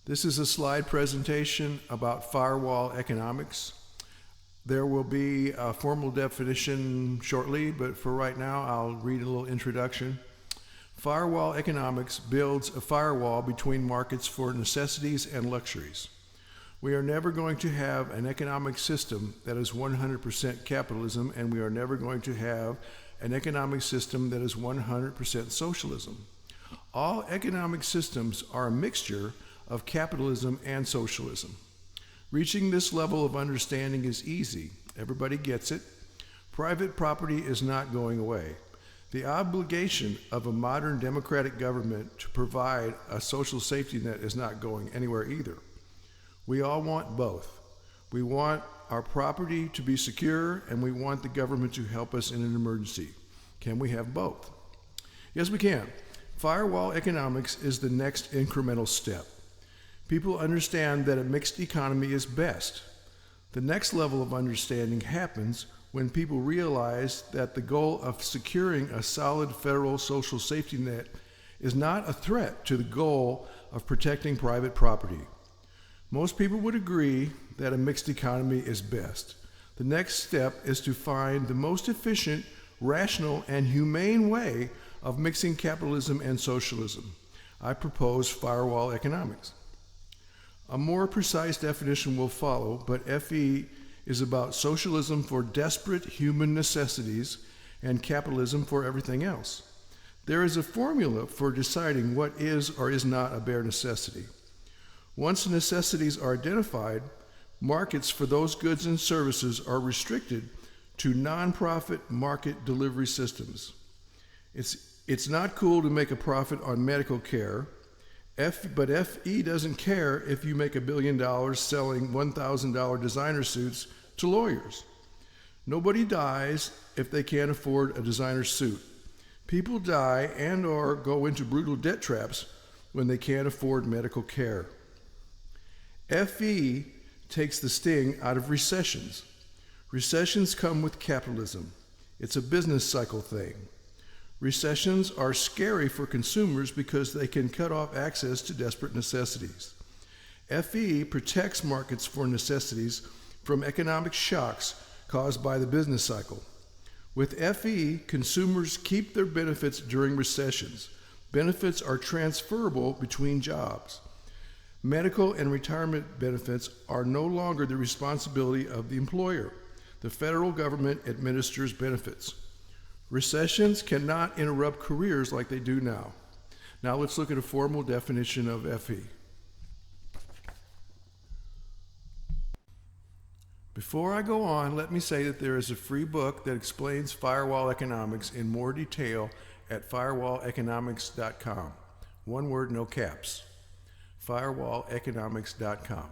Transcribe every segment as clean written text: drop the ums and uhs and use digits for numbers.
This is a slide presentation about firewall economics. There will be a formal definition shortly, but for right now, I'll read a little introduction. Firewall economics builds a firewall between markets for necessities and luxuries. We are never going to have an economic system that is 100% capitalism, and we are never going to have an economic system that is 100% socialism. All economic systems are a mixture of capitalism and socialism. Reaching this level of understanding is easy. Everybody gets it. Private property is not going away. The obligation of a modern democratic government to provide a social safety net is not going anywhere either. We all want both. We want our property to be secure, and we want the government to help us in an emergency. Can we have both? Yes, we can. Firewall economics is the next incremental step. People understand that a mixed economy is best. The next level of understanding happens when people realize that the goal of securing a solid federal social safety net is not a threat to the goal of protecting private property. Most people would agree that a mixed economy is best. The next step is to find the most efficient, rational, and humane way of mixing capitalism and socialism. I propose firewall economics. A more precise definition will follow, but FE is about socialism for desperate human necessities and capitalism for everything else. There is a formula for deciding what is or is not a bare necessity. Once necessities are identified, markets for those goods and services are restricted to nonprofit market delivery systems. It's not cool to make a profit on medical care, but FE doesn't care if you make $1 billion selling $1,000 designer suits to lawyers. Nobody dies if they can't afford a designer suit. People die and/or go into brutal debt traps when they can't afford medical care. FE takes the sting out of recessions. Recessions come with capitalism. It's a business cycle thing. Recessions are scary for consumers because they can cut off access to desperate necessities. FE protects markets for necessities from economic shocks caused by the business cycle. With FE, consumers keep their benefits during recessions. Benefits are transferable between jobs. Medical and retirement benefits are no longer the responsibility of the employer. The federal government administers benefits. Recessions cannot interrupt careers like they do now. Now let's look at a formal definition of FE. Before I go on, let me say that there is a free book that explains firewall economics in more detail at firewalleconomics.com. One word, no caps. firewalleconomics.com.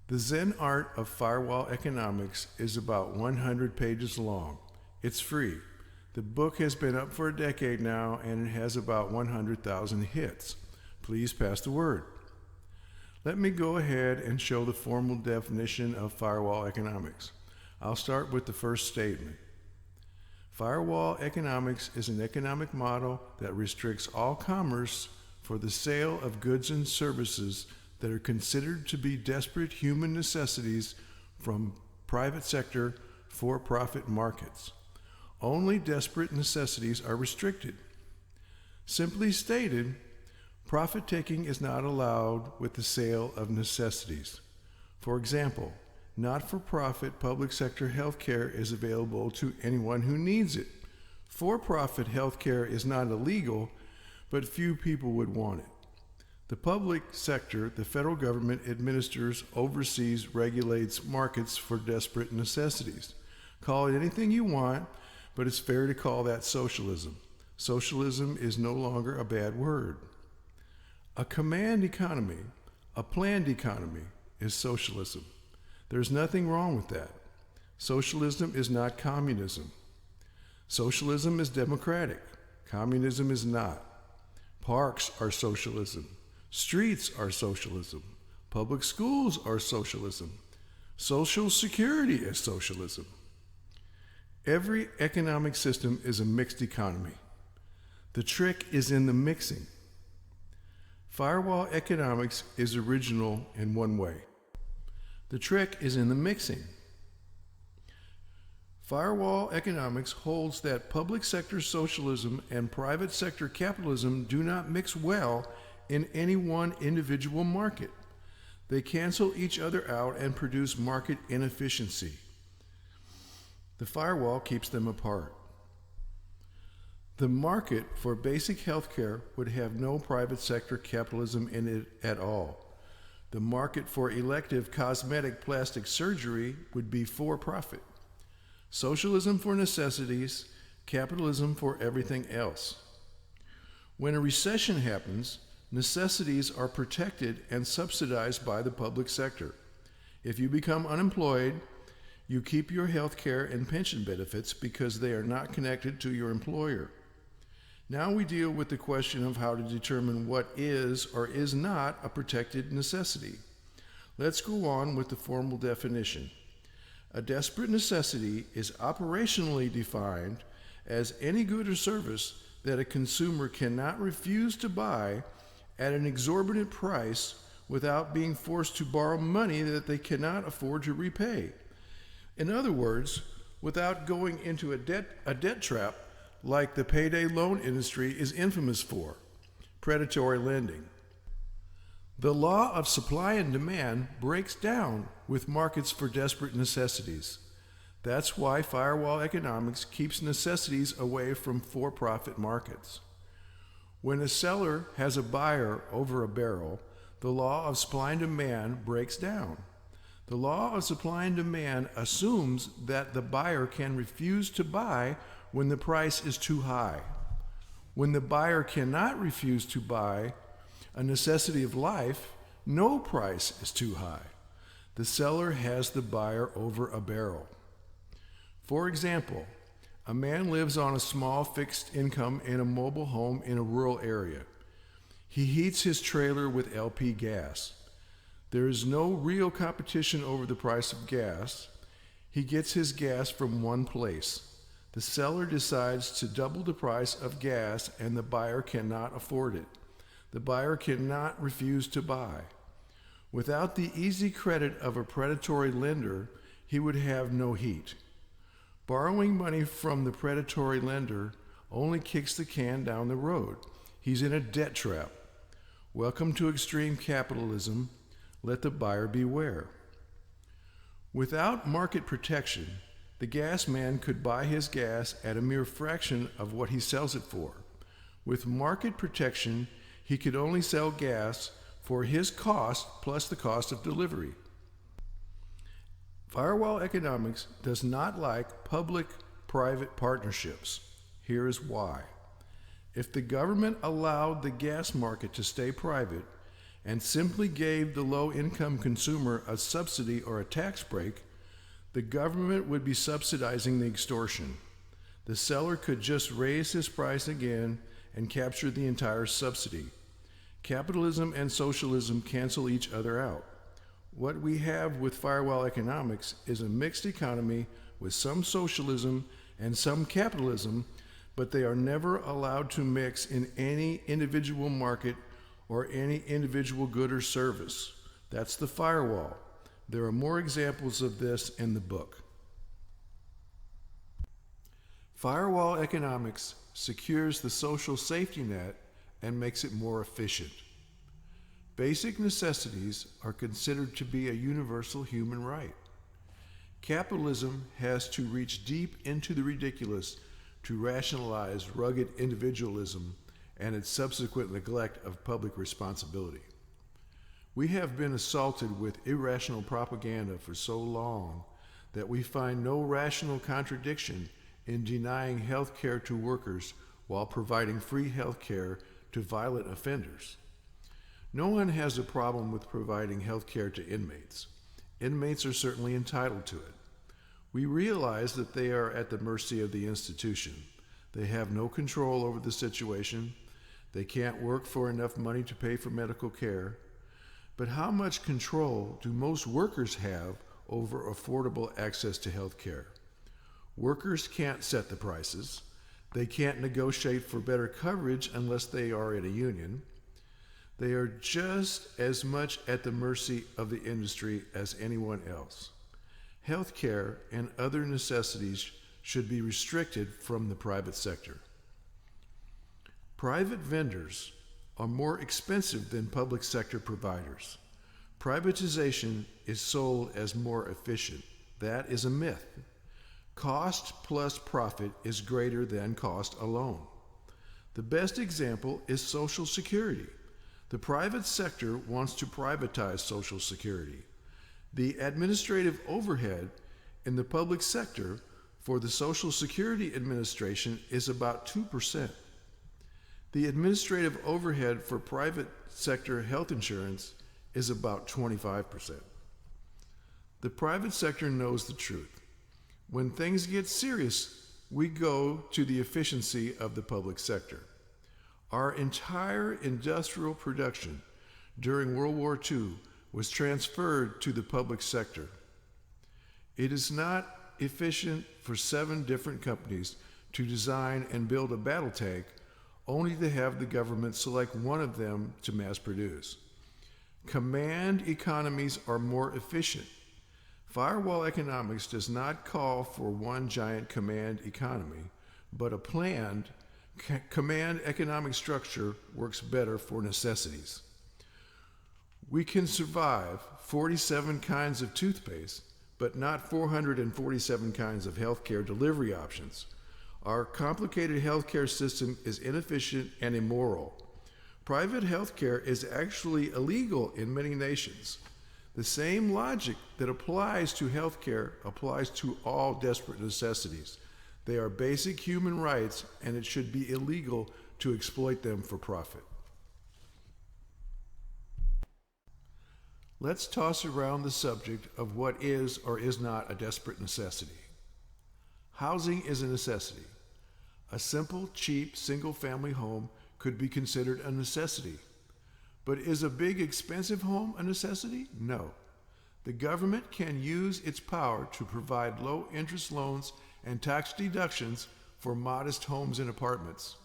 The Zen art of firewall economics is about 100 pages long. It's free. The book has been up for a decade now, and it has about 100,000 hits. Please pass the word. Let me go ahead and show the formal definition of firewall economics. I'll start with the first statement. Firewall economics is an economic model that restricts all commerce for the sale of goods and services that are considered to be desperate human necessities from private sector for-profit markets. Only desperate necessities are restricted. Simply stated, profit-taking is not allowed with the sale of necessities. For example, not-for-profit public sector health care is available to anyone who needs it. For-profit health care is not illegal, but few people would want it. The public sector, the federal government, administers, oversees, regulates markets for desperate necessities. Call it anything you want, but it's fair to call that socialism. Socialism is no longer a bad word. A command economy, a planned economy, is socialism. There's nothing wrong with that. Socialism is not communism. Socialism is democratic. Communism is not. Parks are socialism. Streets are socialism. Public schools are socialism. Social security is socialism. Every economic system is a mixed economy. The trick is in the mixing. Firewall economics is original in one way. The trick is in the mixing. Firewall economics holds that public sector socialism and private sector capitalism do not mix well in any one individual market. They cancel each other out and produce market inefficiency. The firewall keeps them apart. The market for basic healthcare would have no private sector capitalism in it at all. The market for elective cosmetic plastic surgery would be for profit. Socialism for necessities, capitalism for everything else. When a recession happens, necessities are protected and subsidized by the public sector. If you become unemployed, you keep your health care and pension benefits because they are not connected to your employer. Now we deal with the question of how to determine what is or is not a protected necessity. Let's go on with the formal definition. A desperate necessity is operationally defined as any good or service that a consumer cannot refuse to buy at an exorbitant price without being forced to borrow money that they cannot afford to repay. In other words, without going into a debt trap like the payday loan industry is infamous for, predatory lending. The law of supply and demand breaks down with markets for desperate necessities. That's why firewall economics keeps necessities away from for-profit markets. When a seller has a buyer over a barrel, the law of supply and demand breaks down. The law of supply and demand assumes that the buyer can refuse to buy when the price is too high. When the buyer cannot refuse to buy a necessity of life, no price is too high. The seller has the buyer over a barrel. For example, a man lives on a small fixed income in a mobile home in a rural area. He heats his trailer with LP gas. There is no real competition over the price of gas. He gets his gas from one place. The seller decides to double the price of gas and the buyer cannot afford it. The buyer cannot refuse to buy. Without the easy credit of a predatory lender, he would have no heat. Borrowing money from the predatory lender only kicks the can down the road. He's in a debt trap. Welcome to extreme capitalism. Let the buyer beware. Without market protection, the gas man could buy his gas at a mere fraction of what he sells it for. With market protection, he could only sell gas for his cost plus the cost of delivery. Firewall economics does not like public-private partnerships. Here is why. If the government allowed the gas market to stay private and simply gave the low-income consumer a subsidy or a tax break, the government would be subsidizing the extortion. The seller could just raise his price again and capture the entire subsidy. Capitalism and socialism cancel each other out. What we have with firewall economics is a mixed economy with some socialism and some capitalism, but they are never allowed to mix in any individual market or any individual good or service. That's the firewall. There are more examples of this in the book. Firewall economics secures the social safety net and makes it more efficient. Basic necessities are considered to be a universal human right. Capitalism has to reach deep into the ridiculous to rationalize rugged individualism and its subsequent neglect of public responsibility. We have been assaulted with irrational propaganda for so long that we find no rational contradiction in denying health care to workers while providing free health care to violent offenders. No one has a problem with providing health care to inmates. Inmates are certainly entitled to it. We realize that they are at the mercy of the institution. They have no control over the situation. They can't work for enough money to pay for medical care. But how much control do most workers have over affordable access to health care? Workers can't set the prices. They can't negotiate for better coverage unless they are in a union. They are just as much at the mercy of the industry as anyone else. Healthcare and other necessities should be restricted from the private sector. Private vendors are more expensive than public sector providers. Privatization is sold as more efficient. That is a myth. Cost plus profit is greater than cost alone. The best example is Social Security. The private sector wants to privatize Social Security. The administrative overhead in the public sector for the Social Security Administration is about 2%. The administrative overhead for private sector health insurance is about 25%. The private sector knows the truth. When things get serious, we go to the efficiency of the public sector. Our entire industrial production during World War II was transferred to the public sector. It is not efficient for 7 different companies to design and build a battle tank only to have the government select one of them to mass produce. Command economies are more efficient. Firewall Economics does not call for one giant command economy, but a planned command economic structure works better for necessities. We can survive 47 kinds of toothpaste, but not 447 kinds of healthcare delivery options. Our complicated healthcare system is inefficient and immoral. Private healthcare is actually illegal in many nations. The same logic that applies to healthcare applies to all desperate necessities. They are basic human rights, and it should be illegal to exploit them for profit. Let's toss around the subject of what is or is not a desperate necessity. Housing is a necessity. A simple, cheap, single-family home could be considered a necessity. But is a big, expensive home a necessity? No. The government can use its power to provide low-interest loans and tax deductions for modest homes and apartments.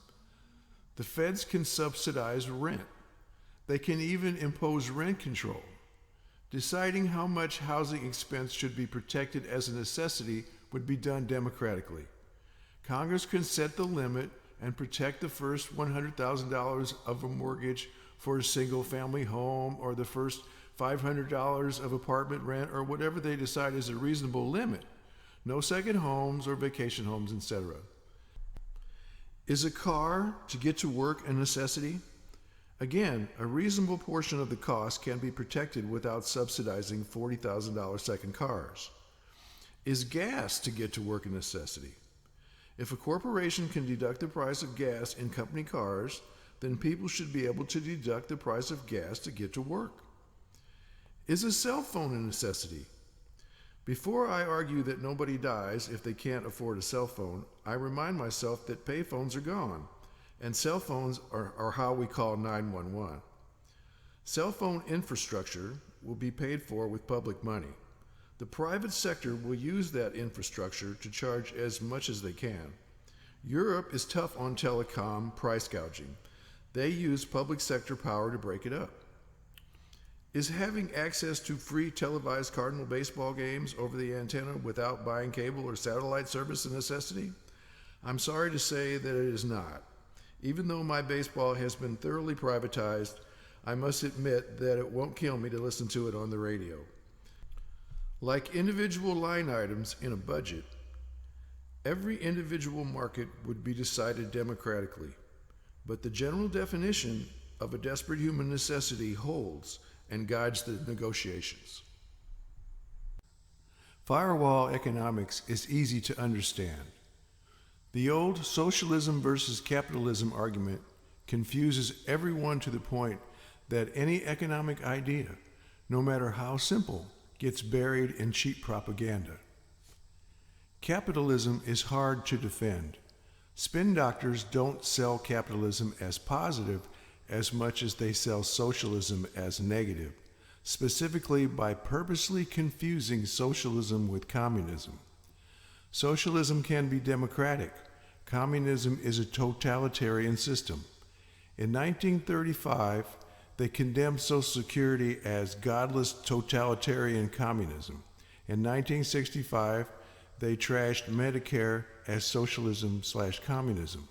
The feds can subsidize rent. They can even impose rent control. Deciding how much housing expense should be protected as a necessity would be done democratically. Congress can set the limit and protect the first $100,000 of a mortgage for a single-family home, or the first $500 of apartment rent, or whatever they decide is a reasonable limit. No second homes or vacation homes, etc. Is a car to get to work a necessity? Again, a reasonable portion of the cost can be protected without subsidizing $40,000 second cars. Is gas to get to work a necessity? If a corporation can deduct the price of gas in company cars, then people should be able to deduct the price of gas to get to work. Is a cell phone a necessity? Before I argue that nobody dies if they can't afford a cell phone, I remind myself that payphones are gone, and cell phones are how we call 911. Cell phone infrastructure will be paid for with public money. The private sector will use that infrastructure to charge as much as they can. Europe is tough on telecom price gouging. They use public sector power to break it up. Is having access to free televised Cardinal baseball games over the antenna without buying cable or satellite service a necessity? I'm sorry to say that it is not. Even though my baseball has been thoroughly privatized, I must admit that it won't kill me to listen to it on the radio. Like individual line items in a budget, every individual market would be decided democratically, but the general definition of a desperate human necessity holds and guides the negotiations. Firewall economics is easy to understand. The old socialism versus capitalism argument confuses everyone to the point that any economic idea, no matter how simple, gets buried in cheap propaganda. Capitalism is hard to defend. Spin doctors don't sell capitalism as positive as much as they sell socialism as negative, specifically by purposely confusing socialism with communism. Socialism can be democratic. Communism is a totalitarian system. In 1935, They condemned Social Security as godless totalitarian communism. In 1965, they trashed Medicare as socialism/communism.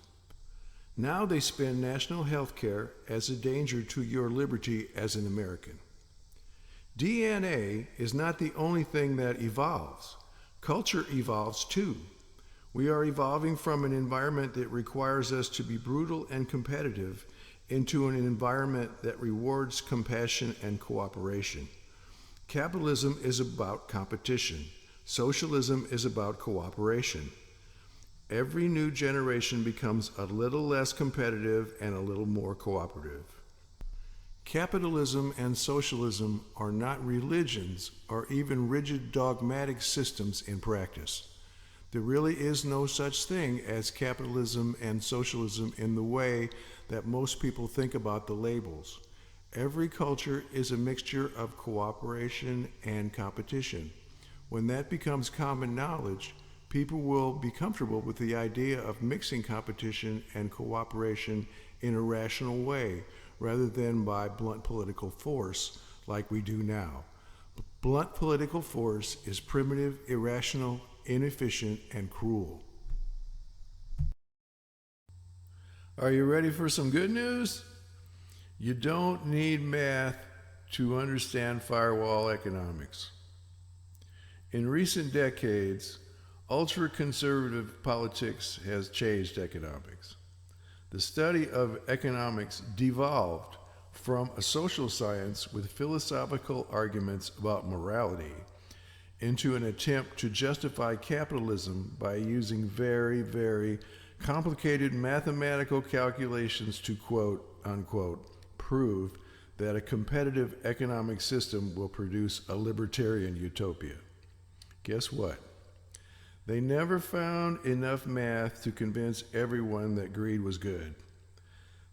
Now they spin national health care as a danger to your liberty as an American. DNA is not the only thing that evolves. Culture evolves too. We are evolving from an environment that requires us to be brutal and competitive into an environment that rewards compassion and cooperation. Capitalism is about competition. Socialism is about cooperation. Every new generation becomes a little less competitive and a little more cooperative. Capitalism and socialism are not religions or even rigid dogmatic systems in practice. There really is no such thing as capitalism and socialism in the way that most people think about the labels. Every culture is a mixture of cooperation and competition. When that becomes common knowledge, people will be comfortable with the idea of mixing competition and cooperation in a rational way, rather than by blunt political force like we do now. Blunt political force is primitive, irrational, inefficient, and cruel. Are you ready for some good news? You don't need math to understand firewall economics. In recent decades, ultra-conservative politics has changed economics. The study of economics devolved from a social science with philosophical arguments about morality into an attempt to justify capitalism by using very, very complicated mathematical calculations to quote, unquote, prove that a competitive economic system will produce a libertarian utopia. Guess what? They never found enough math to convince everyone that greed was good.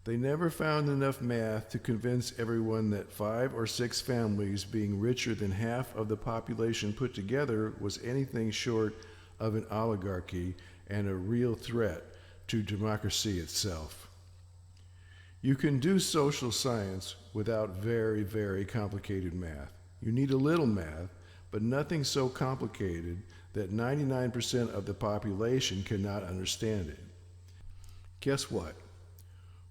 They never found enough math to convince everyone that 5 or 6 families being richer than half of the population put together was anything short of an oligarchy and a real threat to democracy itself. You can do social science without very, very complicated math. You need a little math, but nothing so complicated that 99% of the population cannot understand it. Guess what?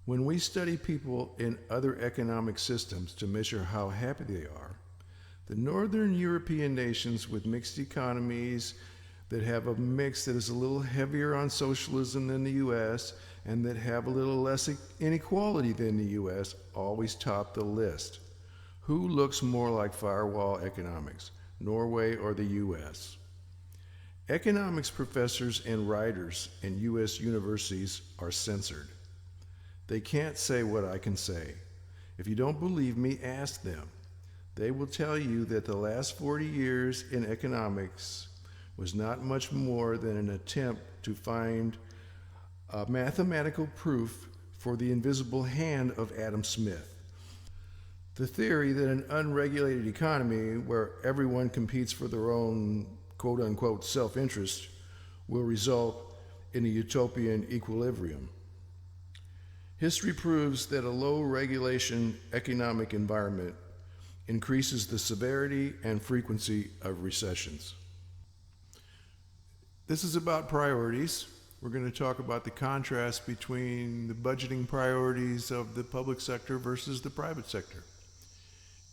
When we study people in other economic systems to measure how happy they are, the Northern European nations with mixed economies that have a mix that is a little heavier on socialism than the US and that have a little less inequality than the US always top the list. Who looks more like firewall economics, Norway or the US? Economics professors and writers in US universities are censored. They can't say what I can say. If you don't believe me, ask them. They will tell you that the last 40 years in economics was not much more than an attempt to find a mathematical proof for the invisible hand of Adam Smith. The theory that an unregulated economy where everyone competes for their own quote-unquote self-interest will result in a utopian equilibrium. History proves that a low-regulation economic environment increases the severity and frequency of recessions. This is about priorities. We're going to talk about the contrast between the budgeting priorities of the public sector versus the private sector.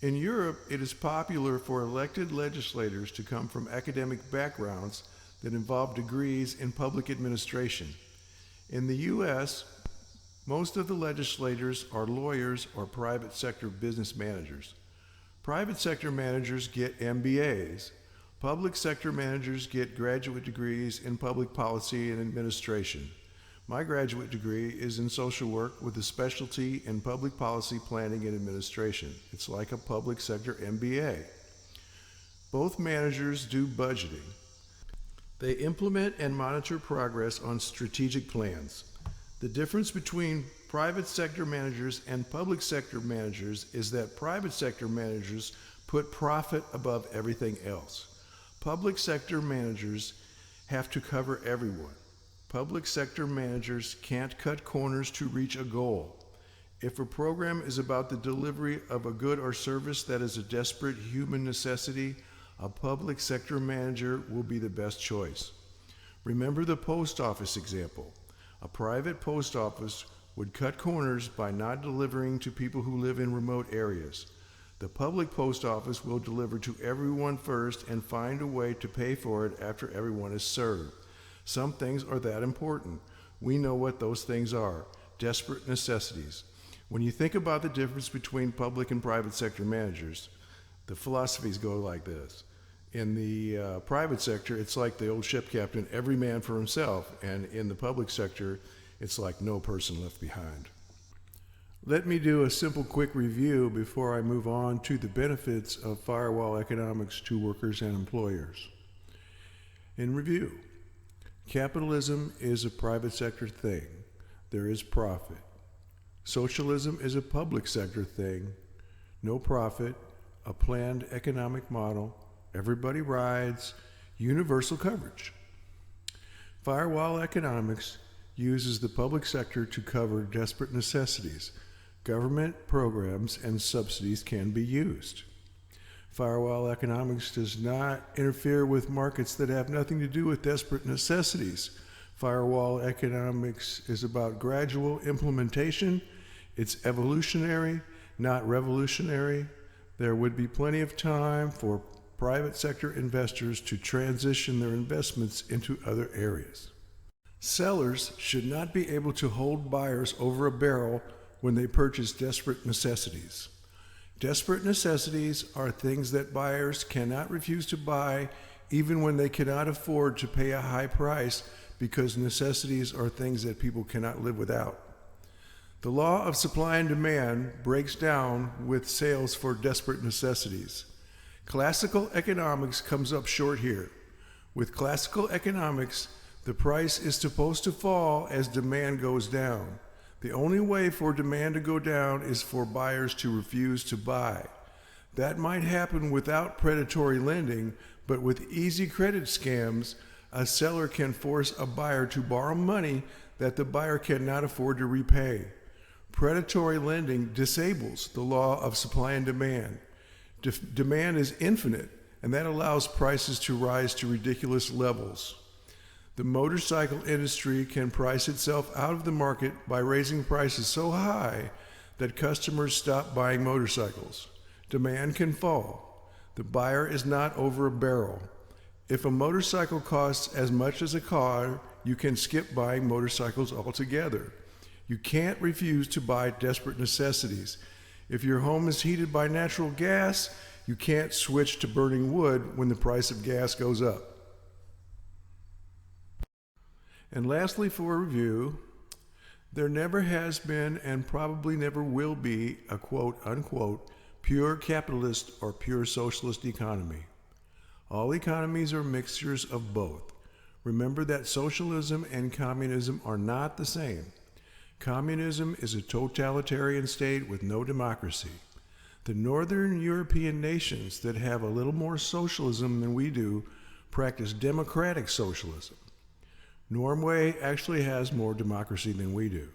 In Europe, it is popular for elected legislators to come from academic backgrounds that involve degrees in public administration. In the US, most of the legislators are lawyers or private sector business managers. Private sector managers get MBAs. Public sector managers get graduate degrees in public policy and administration. My graduate degree is in social work with a specialty in public policy planning and administration. It's like a public sector MBA. Both managers do budgeting. They implement and monitor progress on strategic plans. The difference between private sector managers and public sector managers is that private sector managers put profit above everything else. Public sector managers have to cover everyone. Public sector managers can't cut corners to reach a goal. If a program is about the delivery of a good or service that is a desperate human necessity, a public sector manager will be the best choice. Remember the post office example. A private post office would cut corners by not delivering to people who live in remote areas. The public post office will deliver to everyone first and find a way to pay for it after everyone is served. Some things are that important. We know what those things are: desperate necessities. When you think about the difference between public and private sector managers, the philosophies go like this. In the private sector, it's like the old ship captain, every man for himself, and in the public sector, it's like no person left behind. Let me do a simple quick review before I move on to the benefits of Firewall Economics to workers and employers. In review, capitalism is a private sector thing. There is profit. Socialism is a public sector thing. No profit, a planned economic model, everybody rides, universal coverage. Firewall Economics uses the public sector to cover desperate necessities. Government programs and subsidies can be used. Firewall Economics does not interfere with markets that have nothing to do with desperate necessities. Firewall Economics is about gradual implementation. It's evolutionary, not revolutionary. There would be plenty of time for private sector investors to transition their investments into other areas. Sellers should not be able to hold buyers over a barrel when they purchase desperate necessities. Desperate necessities are things that buyers cannot refuse to buy even when they cannot afford to pay a high price, because necessities are things that people cannot live without. The law of supply and demand breaks down with sales for desperate necessities. Classical economics comes up short here. With classical economics, the price is supposed to fall as demand goes down. The only way for demand to go down is for buyers to refuse to buy. That might happen without predatory lending, but with easy credit scams, a seller can force a buyer to borrow money that the buyer cannot afford to repay. Predatory lending disables the law of supply and demand. Demand is infinite, and that allows prices to rise to ridiculous levels. The motorcycle industry can price itself out of the market by raising prices so high that customers stop buying motorcycles. Demand can fall. The buyer is not over a barrel. If a motorcycle costs as much as a car, you can skip buying motorcycles altogether. You can't refuse to buy desperate necessities. If your home is heated by natural gas, you can't switch to burning wood when the price of gas goes up. And lastly, for review, there never has been and probably never will be a quote-unquote pure capitalist or pure socialist economy. All economies are mixtures of both. Remember that socialism and communism are not the same. Communism is a totalitarian state with no democracy. The Northern European nations that have a little more socialism than we do practice democratic socialism. Norway actually has more democracy than we do.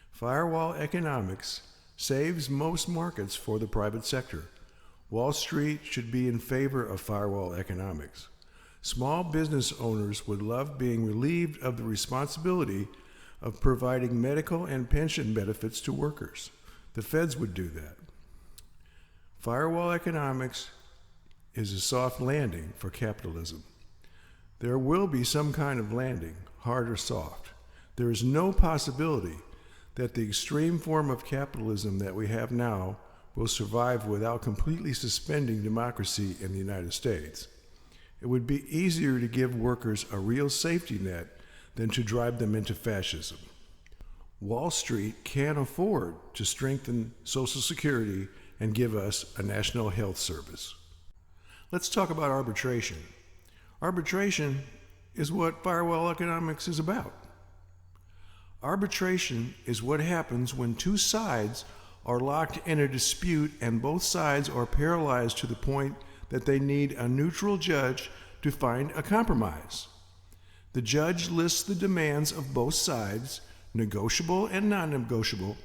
Firewall economics saves most markets for the private sector. Wall Street should be in favor of firewall economics. Small business owners would love being relieved of the responsibility of providing medical and pension benefits to workers. The feds would do that. Firewall economics is a soft landing for capitalism. There will be some kind of landing, hard or soft. There is no possibility that the extreme form of capitalism that we have now will survive without completely suspending democracy in the United States. It would be easier to give workers a real safety net than to drive them into fascism. Wall Street can't afford to strengthen Social Security and give us a national health service. Let's talk about arbitration. Arbitration is what firewall economics is about. Arbitration is what happens when two sides are locked in a dispute and both sides are paralyzed to the point that they need a neutral judge to find a compromise. The judge lists the demands of both sides, negotiable and non-negotiable,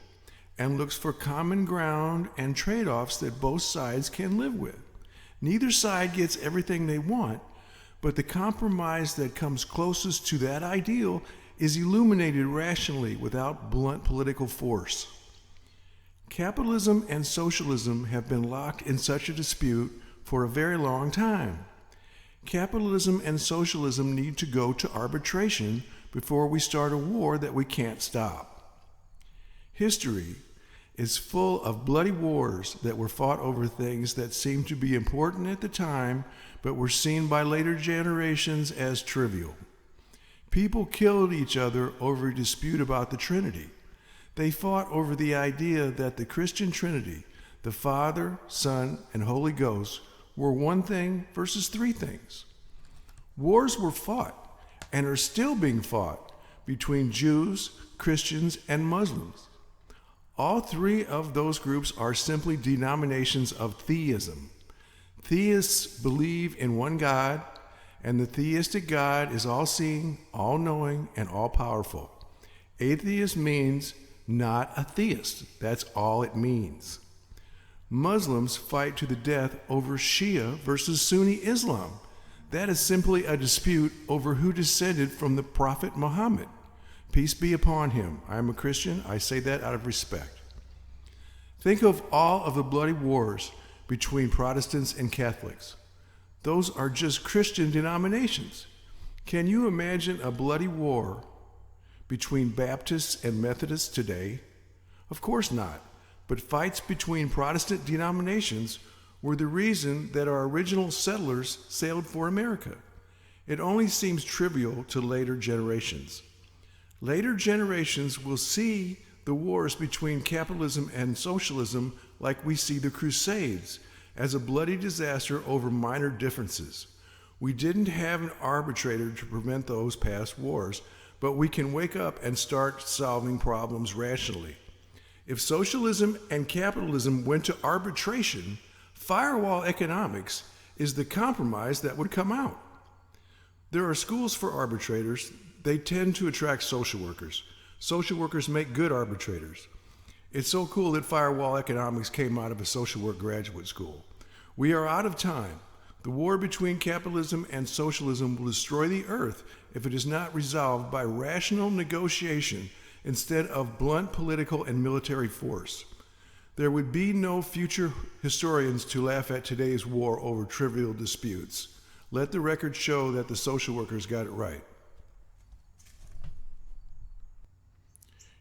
and looks for common ground and trade-offs that both sides can live with. Neither side gets everything they want, but the compromise that comes closest to that ideal is illuminated rationally without blunt political force. Capitalism and socialism have been locked in such a dispute for a very long time. Capitalism and socialism need to go to arbitration before we start a war that we can't stop. History is full of bloody wars that were fought over things that seemed to be important at the time but were seen by later generations as trivial. People killed each other over a dispute about the Trinity. They fought over the idea that the Christian Trinity, the Father, Son, and Holy Ghost, were one thing versus three things. Wars were fought and are still being fought between Jews, Christians, and Muslims. All three of those groups are simply denominations of theism. Theists believe in one God, and the theistic God is all-seeing, all-knowing, and all-powerful. Atheist means not a theist. That's all it means. Muslims fight to the death over Shia versus Sunni Islam. That is simply a dispute over who descended from the Prophet Muhammad. Peace be upon him. I am a Christian. I say that out of respect. Think of all of the bloody wars between Protestants and Catholics. Those are just Christian denominations. Can you imagine a bloody war between Baptists and Methodists today? Of course not. But fights between Protestant denominations were the reason that our original settlers sailed for America. It only seems trivial to later generations. Later generations will see the wars between capitalism and socialism like we see the Crusades, as a bloody disaster over minor differences. We didn't have an arbitrator to prevent those past wars, but we can wake up and start solving problems rationally. If socialism and capitalism went to arbitration, Firewall Economics is the compromise that would come out. There are schools for arbitrators. They tend to attract social workers. Social workers make good arbitrators. It's so cool that Firewall Economics came out of a social work graduate school. We are out of time. The war between capitalism and socialism will destroy the earth if it is not resolved by rational negotiation instead of blunt political and military force. There would be no future historians to laugh at today's war over trivial disputes. Let the record show that the social workers got it right.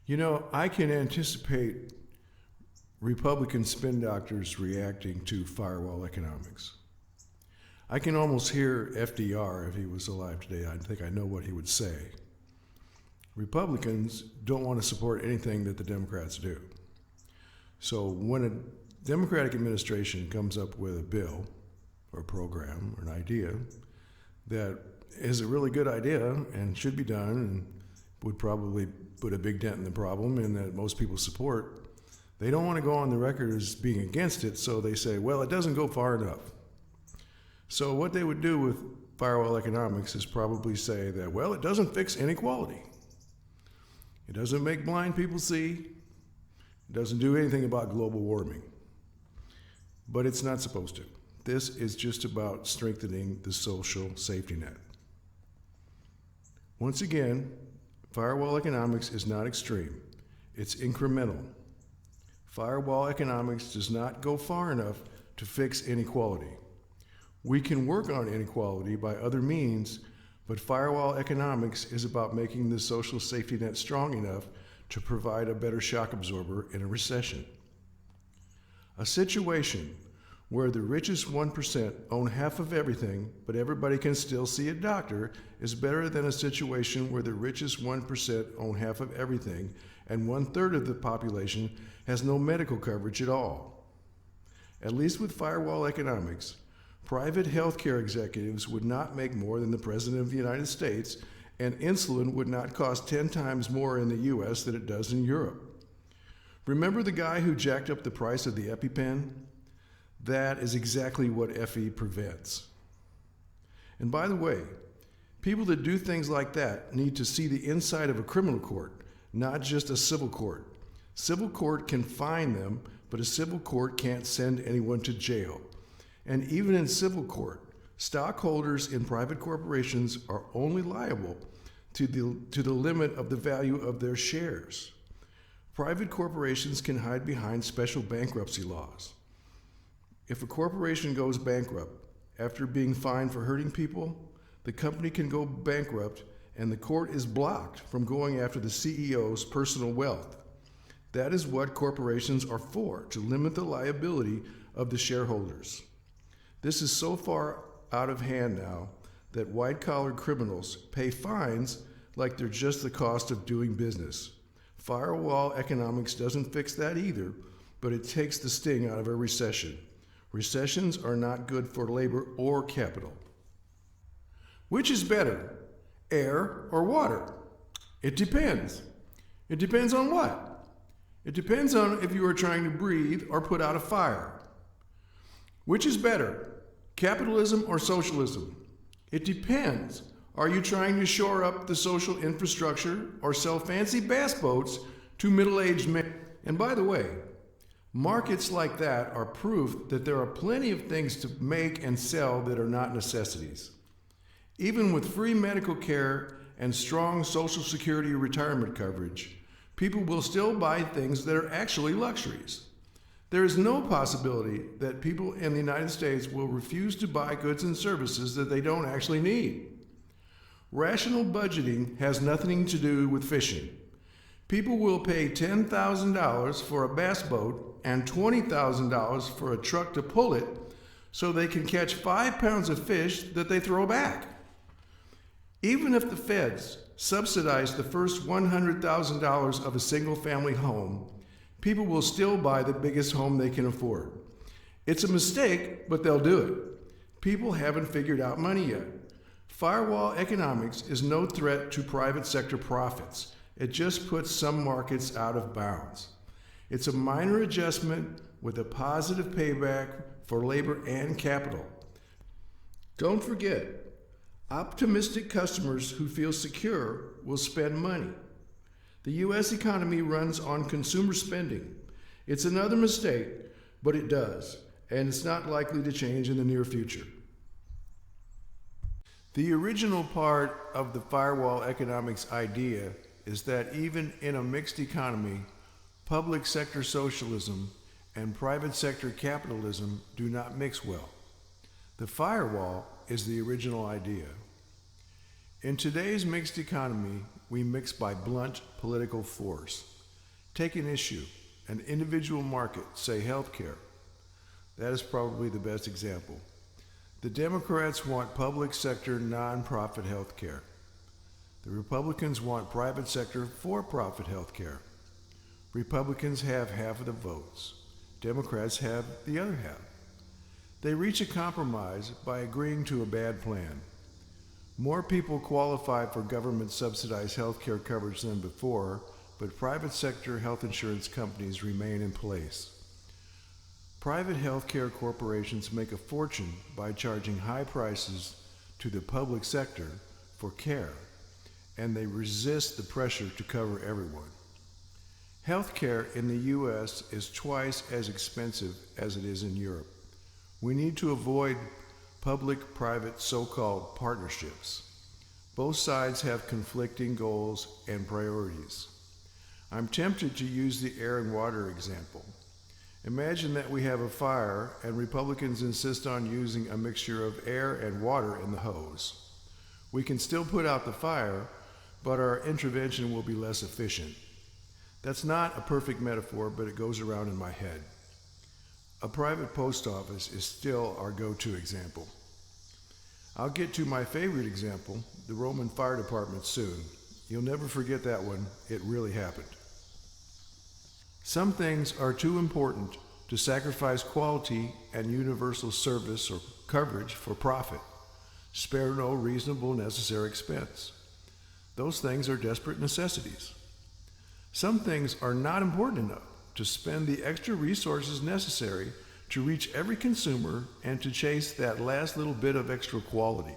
You know, I can anticipate Republican spin doctors reacting to Firewall Economics. I can almost hear FDR, if he was alive today. I think I know what he would say. Republicans don't want to support anything that the Democrats do. So when a Democratic administration comes up with a bill or a program or an idea that is a really good idea and should be done and would probably put a big dent in the problem and that most people support, they don't want to go on the record as being against it, so they say, well, it doesn't go far enough. So what they would do with Firewall Economics is probably say that, well, it doesn't fix inequality. It doesn't make blind people see. It doesn't do anything about global warming. But it's not supposed to. This is just about strengthening the social safety net. Once again, Firewall Economics is not extreme. It's incremental. Firewall Economics does not go far enough to fix inequality. We can work on inequality by other means, but Firewall Economics is about making the social safety net strong enough to provide a better shock absorber in a recession. A situation where the richest 1% own half of everything, but everybody can still see a doctor, is better than a situation where the richest 1% own half of everything and 1/3 of the population has no medical coverage at all. At least with Firewall Economics, private healthcare executives would not make more than the President of the United States, and insulin would not cost 10 times more in the US than it does in Europe. Remember the guy who jacked up the price of the EpiPen? That is exactly what FE prevents. And by the way, people that do things like that need to see the inside of a criminal court, not just a civil court. Civil court can fine them, but a civil court can't send anyone to jail. And even in civil court, stockholders in private corporations are only liable to the limit of the value of their shares. Private corporations can hide behind special bankruptcy laws. If a corporation goes bankrupt after being fined for hurting people, the company can go bankrupt and the court is blocked from going after the CEO's personal wealth. That is what corporations are for, to limit the liability of the shareholders. This is so far out of hand now that white-collar criminals pay fines like they're just the cost of doing business. Firewall Economics doesn't fix that either, but it takes the sting out of a recession. Recessions are not good for labor or capital. Which is better, air or water? It depends. It depends on what? It depends on if you are trying to breathe or put out a fire. Which is better, capitalism or socialism? It depends. Are you trying to shore up the social infrastructure or sell fancy bass boats to middle-aged men? And by the way, markets like that are proof that there are plenty of things to make and sell that are not necessities. Even with free medical care and strong Social Security retirement coverage, people will still buy things that are actually luxuries. There is no possibility that people in the United States will refuse to buy goods and services that they don't actually need. Rational budgeting has nothing to do with fishing. People will pay $10,000 for a bass boat and $20,000 for a truck to pull it so they can catch 5 pounds of fish that they throw back. Even if the feds subsidize the first $100,000 of a single-family home, people will still buy the biggest home they can afford. It's a mistake, but they'll do it. People haven't figured out money yet. Firewall Economics is no threat to private sector profits. It just puts some markets out of bounds. It's a minor adjustment with a positive payback for labor and capital. Don't forget, optimistic customers who feel secure will spend money. The U.S. economy runs on consumer spending. It's another mistake, but it does, and it's not likely to change in the near future. The original part of the firewall economics idea is that even in a mixed economy, public sector socialism and private sector capitalism do not mix well. The firewall is the original idea. In today's mixed economy, we mix by blunt political force. Take an issue, an individual market, say healthcare. That is probably the best example. The Democrats want public sector nonprofit healthcare. The Republicans want private sector for-profit healthcare. Republicans have half of the votes. Democrats have the other half. They reach a compromise by agreeing to a bad plan. More people qualify for government-subsidized health care coverage than before, but private sector health insurance companies remain in place. Private health care corporations make a fortune by charging high prices to the public sector for care, and they resist the pressure to cover everyone. Health care in the U.S. is twice as expensive as it is in Europe. We need to avoid public-private so-called partnerships. Both sides have conflicting goals and priorities. I'm tempted to use the air and water example. Imagine that we have a fire and Republicans insist on using a mixture of air and water in the hose. We can still put out the fire, but our intervention will be less efficient. That's not a perfect metaphor, but it goes around in my head. A private post office is still our go-to example. I'll get to my favorite example, the Roman Fire Department, soon. You'll never forget that one. It really happened. Some things are too important to sacrifice quality and universal service or coverage for profit. Spare no reasonable necessary expense. Those things are desperate necessities. Some things are not important enough to spend the extra resources necessary to reach every consumer and to chase that last little bit of extra quality.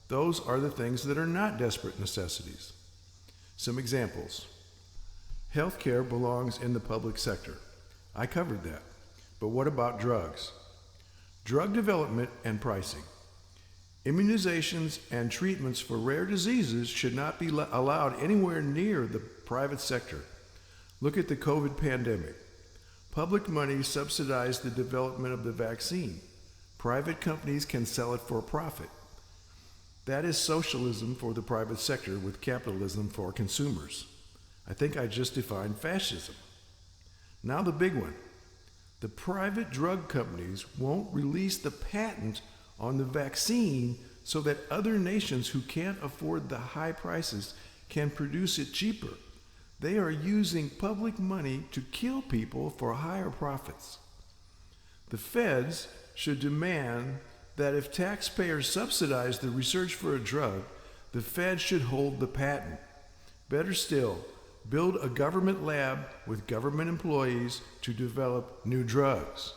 Those are the things that are not desperate necessities. Some examples. Healthcare belongs in the public sector. I covered that. But what about drugs? Drug development and pricing. Immunizations and treatments for rare diseases should not be allowed anywhere near the private sector. Look at the COVID pandemic. Public money subsidized the development of the vaccine. Private companies can sell it for a profit. That is socialism for the private sector with capitalism for consumers. I think I just defined fascism. Now the big one. The private drug companies won't release the patent on the vaccine so that other nations who can't afford the high prices can produce it cheaper. They are using public money to kill people for higher profits. The feds should demand that if taxpayers subsidize the research for a drug, the feds should hold the patent. Better still, build a government lab with government employees to develop new drugs.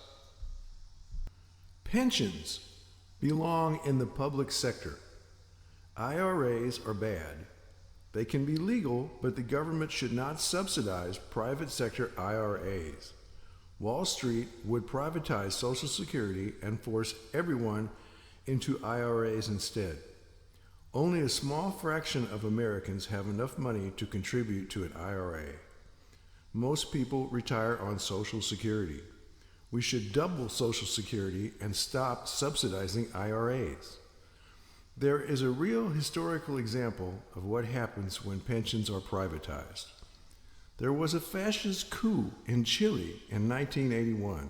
Pensions belong in the public sector. IRAs are bad. They can be legal, but the government should not subsidize private sector IRAs. Wall Street would privatize Social Security and force everyone into IRAs instead. Only a small fraction of Americans have enough money to contribute to an IRA. Most people retire on Social Security. We should double Social Security and stop subsidizing IRAs. There is a real historical example of what happens when pensions are privatized. There was a fascist coup in Chile in 1981.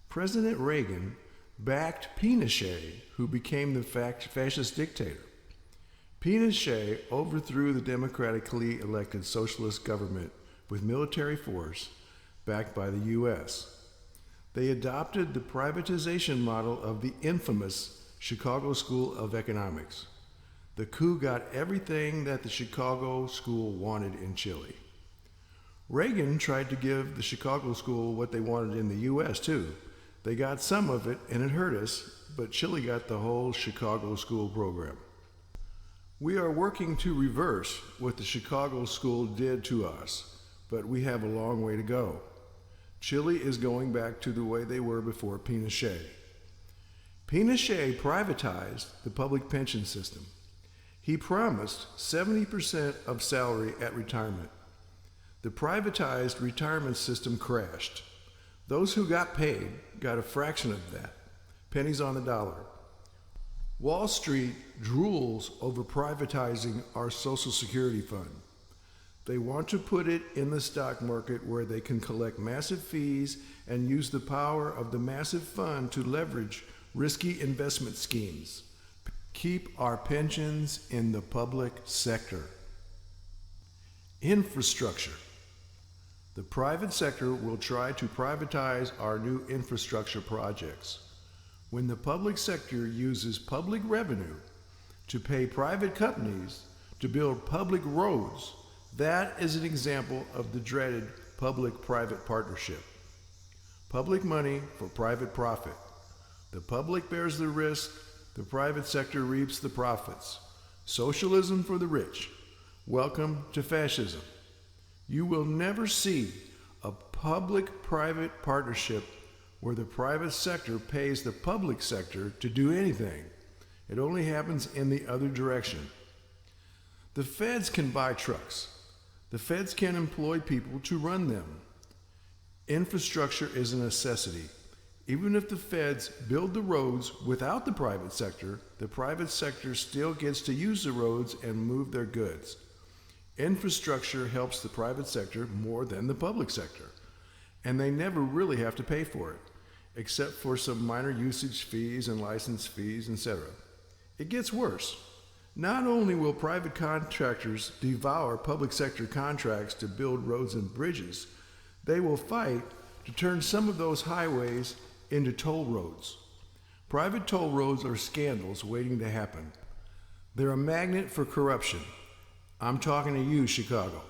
President Reagan backed Pinochet, who became the fascist dictator. Pinochet overthrew the democratically elected socialist government with military force backed by the U.S. They adopted the privatization model of the infamous Chicago School of Economics. The coup got everything that the Chicago School wanted in Chile. Reagan tried to give the Chicago School what they wanted in the U.S. too. They got some of it and it hurt us, but Chile got the whole Chicago School program. We are working to reverse what the Chicago School did to us, but we have a long way to go. Chile is going back to the way they were before Pinochet. Pinochet privatized the public pension system. He promised 70% of salary at retirement. The privatized retirement system crashed. Those who got paid got a fraction of that, pennies on the dollar. Wall Street drools over privatizing our Social Security fund. They want to put it in the stock market where they can collect massive fees and use the power of the massive fund to leverage risky investment schemes. Keep our pensions in the public sector. Infrastructure. The private sector will try to privatize our new infrastructure projects. When the public sector uses public revenue to pay private companies to build public roads, that is an example of the dreaded public-private partnership. Public money for private profit. The public bears the risk, the private sector reaps the profits. Socialism for the rich. Welcome to fascism. You will never see a public-private partnership where the private sector pays the public sector to do anything. It only happens in the other direction. The feds can buy trucks. The feds can employ people to run them. Infrastructure is a necessity. Even if the feds build the roads without the private sector still gets to use the roads and move their goods. Infrastructure helps the private sector more than the public sector, and they never really have to pay for it, except for some minor usage fees and license fees, etc. It gets worse. Not only will private contractors devour public sector contracts to build roads and bridges, they will fight to turn some of those highways into toll roads. Private toll roads are scandals waiting to happen. They're a magnet for corruption. I'm talking to you, Chicago.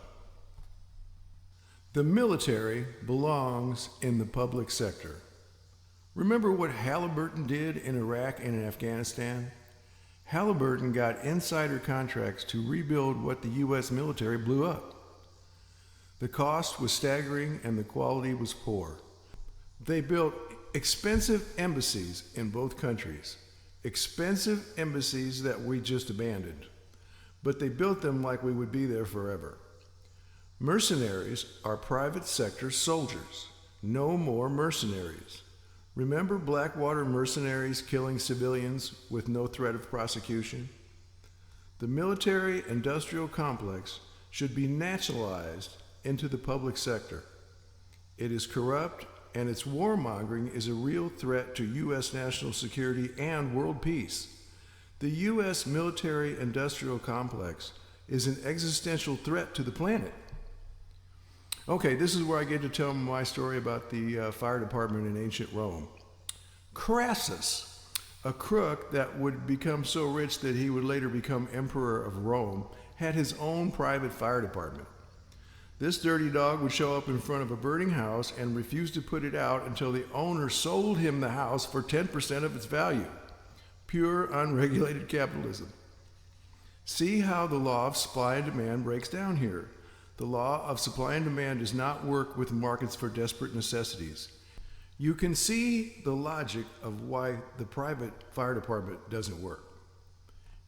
The military belongs in the public sector. Remember what Halliburton did in Iraq and in Afghanistan? Halliburton got insider contracts to rebuild what the U.S. military blew up. The cost was staggering and the quality was poor. They built expensive embassies in both countries, expensive embassies that we just abandoned, but they built them like we would be there forever. Mercenaries are private sector soldiers. No more mercenaries. Remember Blackwater mercenaries killing civilians with no threat of prosecution? The military-industrial complex should be nationalized into the public sector. It is corrupt, and its warmongering is a real threat to U.S. national security and world peace. The U.S. military-industrial complex is an existential threat to the planet. Okay, this is where I get to tell my story about the fire department in ancient Rome. Crassus, a crook that would become so rich that he would later become emperor of Rome, had his own private fire department. This dirty dog would show up in front of a burning house and refuse to put it out until the owner sold him the house for 10% of its value. Pure, unregulated capitalism. See how the law of supply and demand breaks down here. The law of supply and demand does not work with markets for desperate necessities. You can see the logic of why the private fire department doesn't work.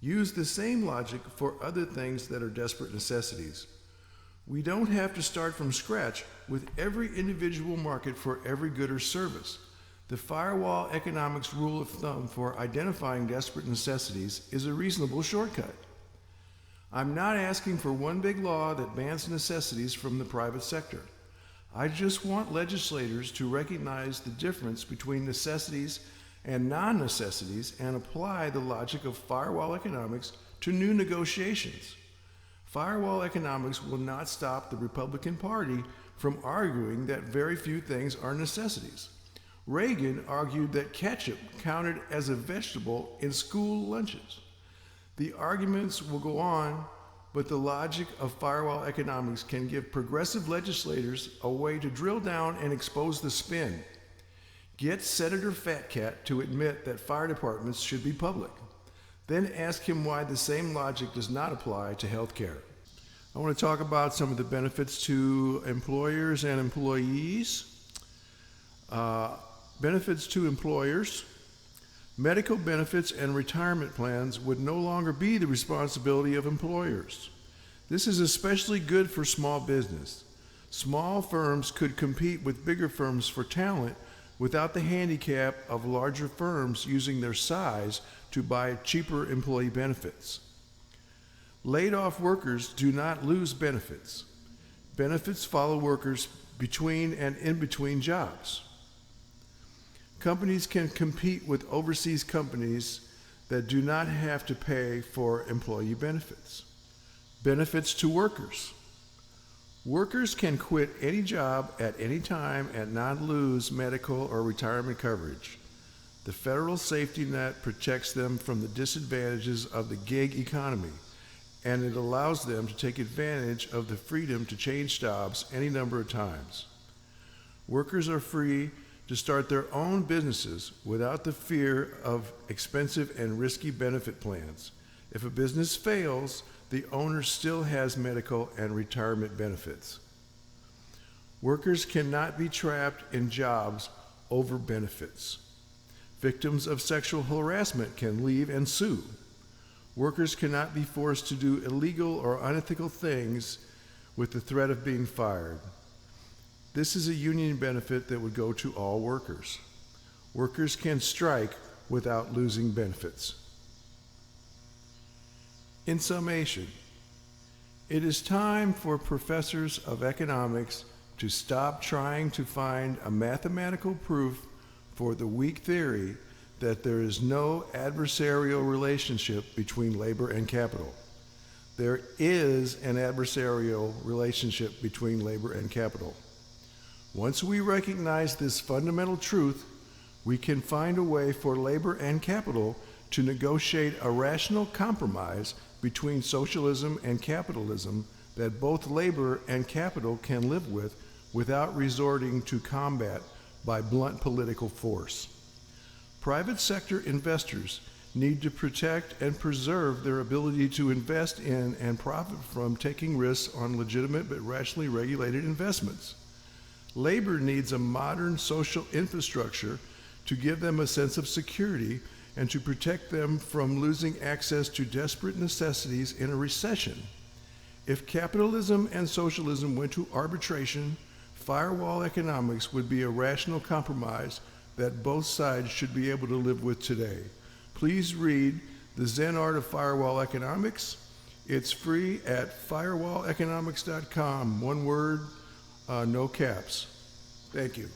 Use the same logic for other things that are desperate necessities. We don't have to start from scratch with every individual market for every good or service. The Firewall Economics rule of thumb for identifying desperate necessities is a reasonable shortcut. I'm not asking for one big law that bans necessities from the private sector. I just want legislators to recognize the difference between necessities and non-necessities and apply the logic of Firewall Economics to new negotiations. Firewall Economics will not stop the Republican Party from arguing that very few things are necessities. Reagan argued that ketchup counted as a vegetable in school lunches. The arguments will go on, but the logic of Firewall Economics can give progressive legislators a way to drill down and expose the spin. Get Senator Fat Cat to admit that fire departments should be public. Then ask him why the same logic does not apply to health care. I want to talk about some of the benefits to employers and employees. Benefits to employers. Medical benefits and retirement plans would no longer be the responsibility of employers. This is especially good for small business. Small firms could compete with bigger firms for talent without the handicap of larger firms using their size to buy cheaper employee benefits. Laid-off workers do not lose benefits. Benefits follow workers between and in between jobs. Companies can compete with overseas companies that do not have to pay for employee benefits. Benefits to workers. Workers can quit any job at any time and not lose medical or retirement coverage. The federal safety net protects them from the disadvantages of the gig economy, and it allows them to take advantage of the freedom to change jobs any number of times. Workers are free to start their own businesses without the fear of expensive and risky benefit plans. If a business fails, the owner still has medical and retirement benefits. Workers cannot be trapped in jobs over benefits. Victims of sexual harassment can leave and sue. Workers cannot be forced to do illegal or unethical things with the threat of being fired. This is a union benefit that would go to all workers. Workers can strike without losing benefits. In summation, it is time for professors of economics to stop trying to find a mathematical proof for the weak theory that there is no adversarial relationship between labor and capital. There is an adversarial relationship between labor and capital. Once we recognize this fundamental truth, we can find a way for labor and capital to negotiate a rational compromise between socialism and capitalism that both labor and capital can live with without resorting to combat by blunt political force. Private sector investors need to protect and preserve their ability to invest in and profit from taking risks on legitimate but rationally regulated investments. Labor needs a modern social infrastructure to give them a sense of security and to protect them from losing access to desperate necessities in a recession. If capitalism and socialism went to arbitration, firewall economics would be a rational compromise that both sides should be able to live with today. Please read The Zen Art of Firewall Economics. It's free at firewalleconomics.com. One word, no caps. Thank you.